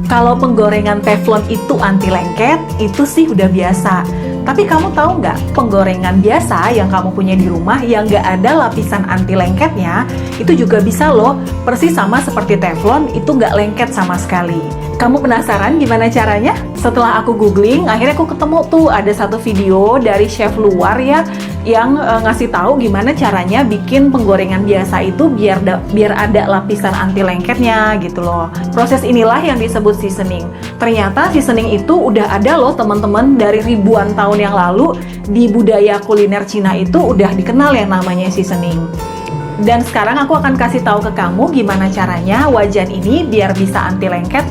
Kalau penggorengan teflon itu anti lengket, itu sih udah biasa. Tapi kamu tahu nggak, penggorengan biasa yang kamu punya di rumah yang nggak ada lapisan anti lengketnya, itu juga bisa loh, persis sama seperti teflon, itu nggak lengket sama sekali. Kamu penasaran gimana caranya? Setelah aku googling, akhirnya aku ketemu tuh ada satu video dari chef luar ya, yang ngasih tahu gimana caranya bikin penggorengan biasa itu biar ada lapisan anti lengketnya gitu loh. Proses inilah yang disebut seasoning. Ternyata seasoning itu udah ada loh teman-teman dari ribuan tahun yang lalu. Di budaya kuliner Cina itu udah dikenal yang namanya seasoning. Dan sekarang aku akan kasih tahu ke kamu gimana caranya wajan ini biar bisa anti lengket.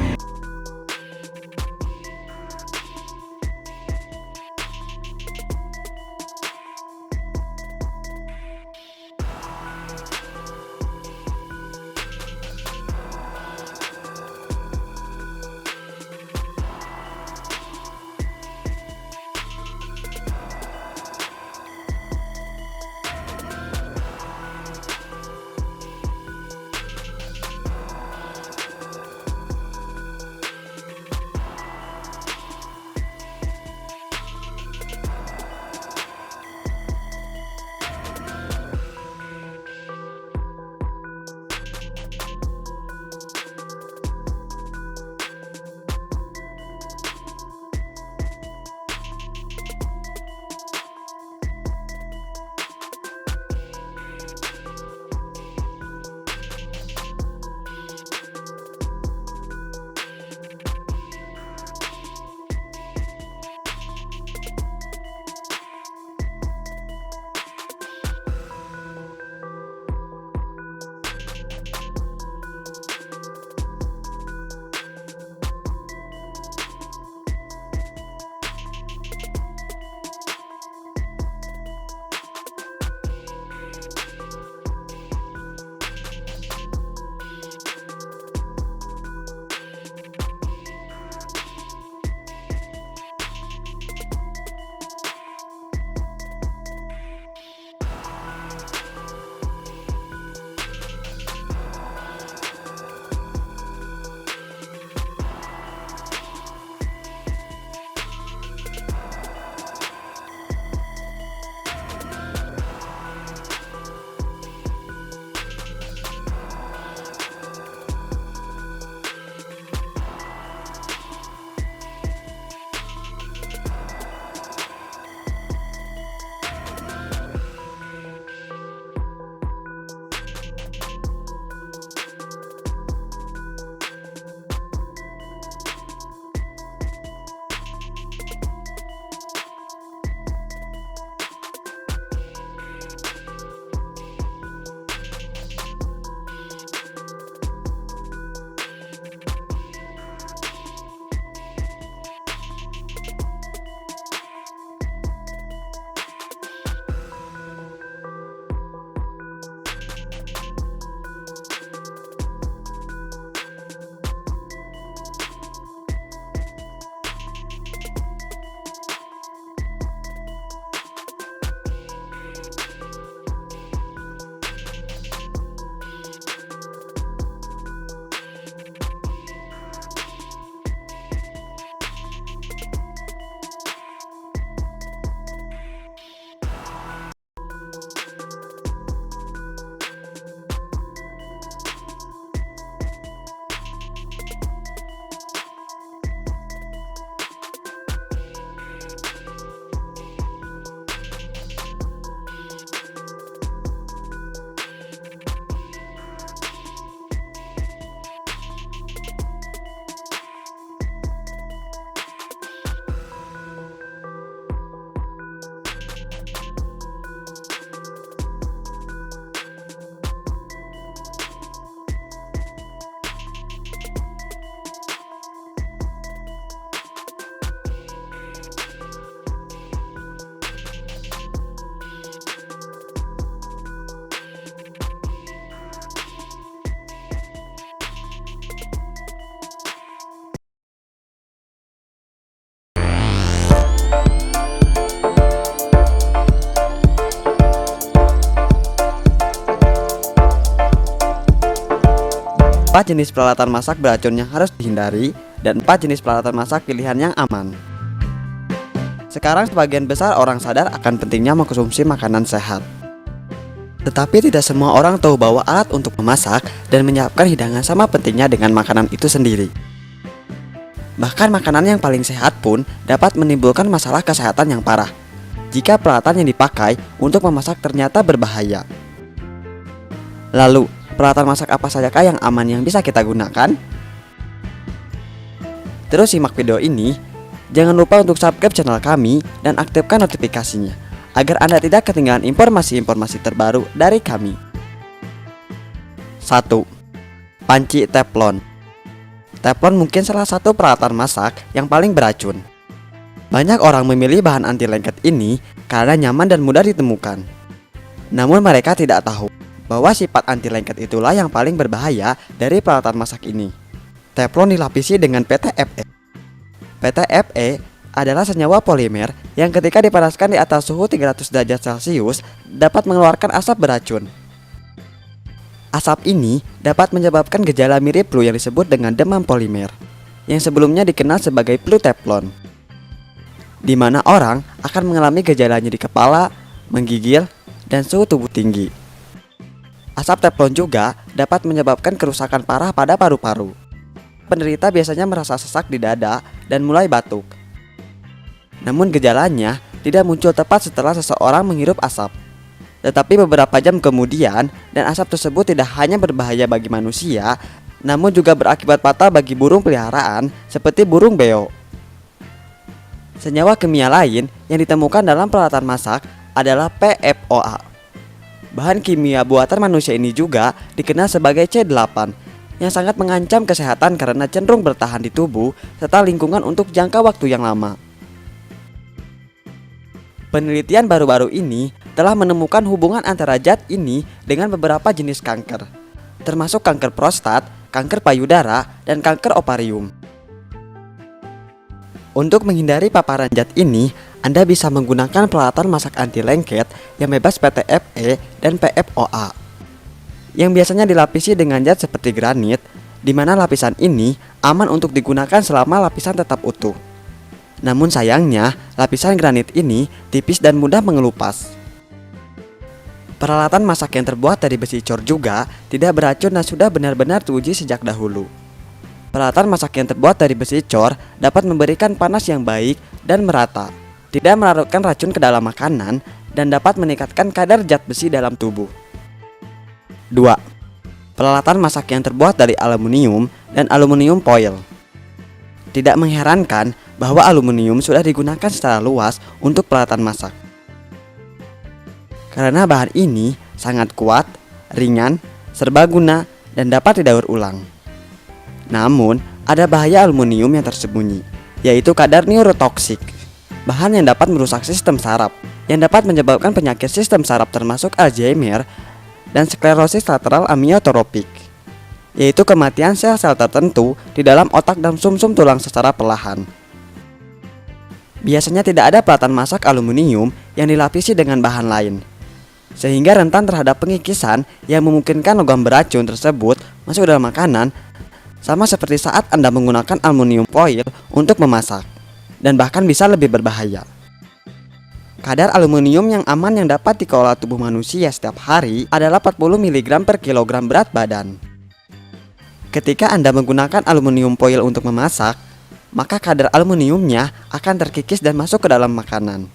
Jenis peralatan masak beracun yang harus dihindari dan 4 jenis peralatan masak pilihan yang aman. Sekarang sebagian besar orang sadar akan pentingnya mengkonsumsi makanan sehat. Tetapi tidak semua orang tahu bahwa alat untuk memasak dan menyiapkan hidangan sama pentingnya dengan makanan itu sendiri. Bahkan makanan yang paling sehat pun dapat menimbulkan masalah kesehatan yang parah jika peralatan yang dipakai untuk memasak ternyata berbahaya. Lalu, peralatan masak apa sajakah yang aman yang bisa kita gunakan? Terus simak video ini. Jangan lupa untuk subscribe channel kami dan aktifkan notifikasinya agar Anda tidak ketinggalan informasi-informasi terbaru dari kami. 1. Panci teflon. Teflon mungkin salah satu peralatan masak yang paling beracun. Banyak orang memilih bahan anti lengket ini karena nyaman dan mudah ditemukan. Namun mereka tidak tahu bahwa sifat anti lengket itulah yang paling berbahaya dari peralatan masak ini. Teflon dilapisi dengan PTFE. PTFE adalah senyawa polimer yang ketika dipanaskan di atas suhu 300 derajat Celcius dapat mengeluarkan asap beracun. Asap ini dapat menyebabkan gejala mirip flu yang disebut dengan demam polimer, yang sebelumnya dikenal sebagai flu teflon, di mana orang akan mengalami gejalanya di kepala, menggigil, dan suhu tubuh tinggi. Asap teflon juga dapat menyebabkan kerusakan parah pada paru-paru. Penderita biasanya merasa sesak di dada dan mulai batuk. Namun gejalanya tidak muncul tepat setelah seseorang menghirup asap. Tetapi beberapa jam kemudian, dan asap tersebut tidak hanya berbahaya bagi manusia, namun juga berakibat fatal bagi burung peliharaan seperti burung beo. Senyawa kimia lain yang ditemukan dalam peralatan masak adalah PFOA. Bahan kimia buatan manusia ini juga dikenal sebagai C8, yang sangat mengancam kesehatan karena cenderung bertahan di tubuh serta lingkungan untuk jangka waktu yang lama. Penelitian baru-baru ini telah menemukan hubungan antara zat ini dengan beberapa jenis kanker, termasuk kanker prostat, kanker payudara, dan kanker ovarium. Untuk menghindari paparan zat ini, Anda bisa menggunakan peralatan masak anti lengket yang bebas PTFE dan PFOA, yang biasanya dilapisi dengan zat seperti granit, di mana lapisan ini aman untuk digunakan selama lapisan tetap utuh. Namun sayangnya, lapisan granit ini tipis dan mudah mengelupas. Peralatan masak yang terbuat dari besi cor juga tidak beracun dan sudah benar-benar teruji sejak dahulu. Peralatan masak yang terbuat dari besi cor dapat memberikan panas yang baik dan merata, tidak melarutkan racun ke dalam makanan, dan dapat meningkatkan kadar zat besi dalam tubuh. 2. Peralatan masak yang terbuat dari aluminium dan aluminium foil. Tidak mengherankan bahwa aluminium sudah digunakan secara luas untuk peralatan masak. Karena bahan ini sangat kuat, ringan, serbaguna, dan dapat didaur ulang. Namun, ada bahaya aluminium yang tersembunyi, yaitu kadar neurotoksik, bahan yang dapat merusak sistem saraf, yang dapat menyebabkan penyakit sistem saraf termasuk Alzheimer dan sklerosis lateral amiotropik, yaitu kematian sel-sel tertentu di dalam otak dan sumsum tulang secara perlahan. Biasanya tidak ada peralatan masak aluminium yang dilapisi dengan bahan lain, sehingga rentan terhadap pengikisan yang memungkinkan logam beracun tersebut masuk dalam makanan, sama seperti saat Anda menggunakan aluminium foil untuk memasak, dan bahkan bisa lebih berbahaya. Kadar aluminium yang aman yang dapat dikelola tubuh manusia setiap hari adalah 40 mg per kilogram berat badan. Ketika Anda menggunakan aluminium foil untuk memasak, maka kadar aluminiumnya akan terkikis dan masuk ke dalam makanan.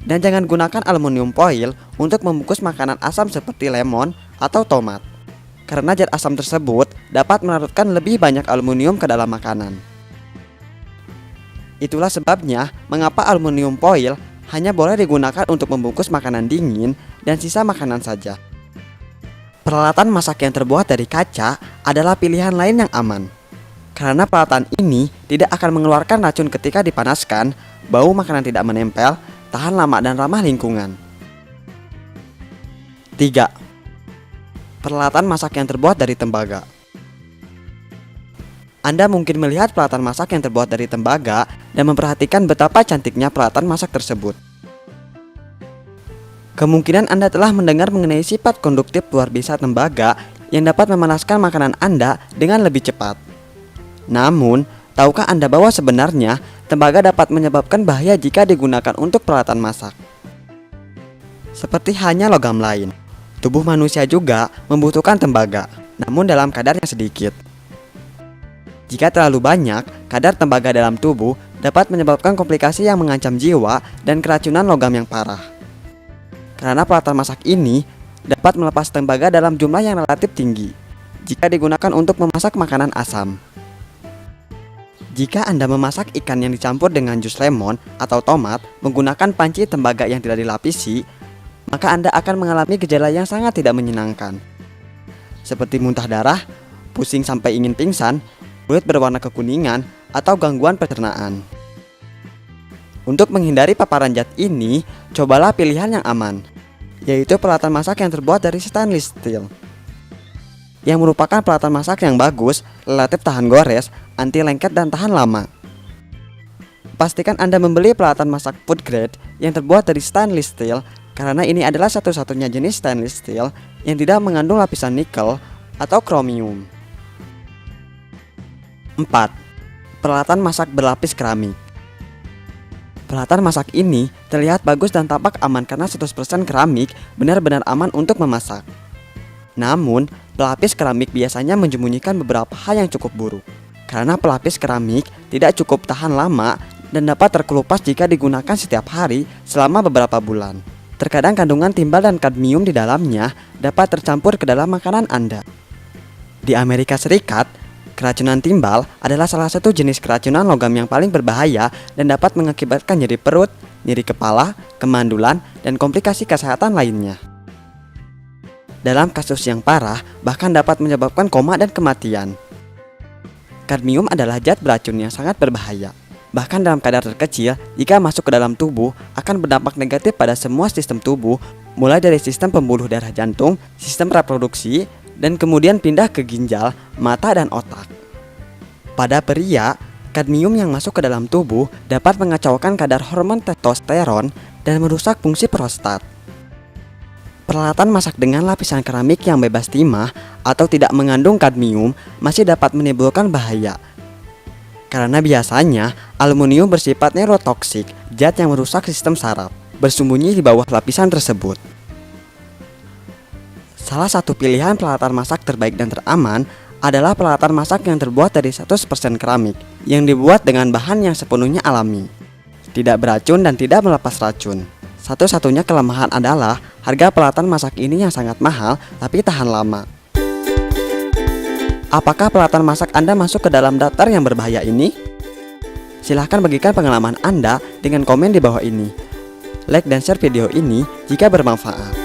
Dan jangan gunakan aluminium foil untuk membungkus makanan asam seperti lemon atau tomat, karena zat asam tersebut dapat melarutkan lebih banyak aluminium ke dalam makanan. Itulah sebabnya mengapa aluminium foil hanya boleh digunakan untuk membungkus makanan dingin dan sisa makanan saja. Peralatan masak yang terbuat dari kaca adalah pilihan lain yang aman, karena peralatan ini tidak akan mengeluarkan racun ketika dipanaskan, bau makanan tidak menempel, tahan lama dan ramah lingkungan. 3. Peralatan masak yang terbuat dari tembaga. Anda mungkin melihat peralatan masak yang terbuat dari tembaga dan memperhatikan betapa cantiknya peralatan masak tersebut. Kemungkinan Anda telah mendengar mengenai sifat konduktif luar biasa tembaga yang dapat memanaskan makanan Anda dengan lebih cepat. Namun, tahukah Anda bahwa sebenarnya tembaga dapat menyebabkan bahaya jika digunakan untuk peralatan masak? Seperti halnya logam lain, tubuh manusia juga membutuhkan tembaga, namun dalam kadar yang sedikit. Jika terlalu banyak, kadar tembaga dalam tubuh dapat menyebabkan komplikasi yang mengancam jiwa dan keracunan logam yang parah. Karena peralatan masak ini dapat melepas tembaga dalam jumlah yang relatif tinggi jika digunakan untuk memasak makanan asam. Jika Anda memasak ikan yang dicampur dengan jus lemon atau tomat menggunakan panci tembaga yang tidak dilapisi, maka Anda akan mengalami gejala yang sangat tidak menyenangkan, seperti muntah darah, pusing sampai ingin pingsan, kulit berwarna kekuningan, atau gangguan pencernaan. Untuk menghindari paparan zat ini, cobalah pilihan yang aman, yaitu peralatan masak yang terbuat dari stainless steel, yang merupakan peralatan masak yang bagus, relatif tahan gores, anti lengket, dan tahan lama. Pastikan Anda membeli peralatan masak food grade yang terbuat dari stainless steel, karena ini adalah satu-satunya jenis stainless steel yang tidak mengandung lapisan nikel atau kromium. 4. Peralatan masak berlapis keramik. Peralatan masak ini terlihat bagus dan tampak aman karena 100% keramik benar-benar aman untuk memasak. Namun, pelapis keramik biasanya menyembunyikan beberapa hal yang cukup buruk. Karena pelapis keramik tidak cukup tahan lama dan dapat terkelupas jika digunakan setiap hari selama beberapa bulan. Terkadang kandungan timbal dan kadmium di dalamnya dapat tercampur ke dalam makanan Anda. Di Amerika Serikat, keracunan timbal adalah salah satu jenis keracunan logam yang paling berbahaya dan dapat mengakibatkan nyeri perut, nyeri kepala, kemandulan, dan komplikasi kesehatan lainnya. Dalam kasus yang parah, bahkan dapat menyebabkan koma dan kematian. Kadmium adalah zat beracun yang sangat berbahaya. Bahkan dalam kadar terkecil, jika masuk ke dalam tubuh, akan berdampak negatif pada semua sistem tubuh, mulai dari sistem pembuluh darah jantung, sistem reproduksi, dan kemudian pindah ke ginjal, mata, dan otak. Pada pria, kadmium yang masuk ke dalam tubuh dapat mengacaukan kadar hormon testosteron dan merusak fungsi prostat. Peralatan masak dengan lapisan keramik yang bebas timah atau tidak mengandung kadmium masih dapat menimbulkan bahaya. Karena biasanya aluminium bersifat neurotoksik, zat yang merusak sistem saraf, bersembunyi di bawah lapisan tersebut. Salah satu pilihan peralatan masak terbaik dan teraman adalah peralatan masak yang terbuat dari 100% keramik, yang dibuat dengan bahan yang sepenuhnya alami, tidak beracun dan tidak melepas racun. Satu-satunya kelemahan adalah harga peralatan masak ini yang sangat mahal tapi tahan lama. Apakah peralatan masak Anda masuk ke dalam daftar yang berbahaya ini? Silahkan bagikan pengalaman Anda dengan komen di bawah ini. Like dan share video ini jika bermanfaat.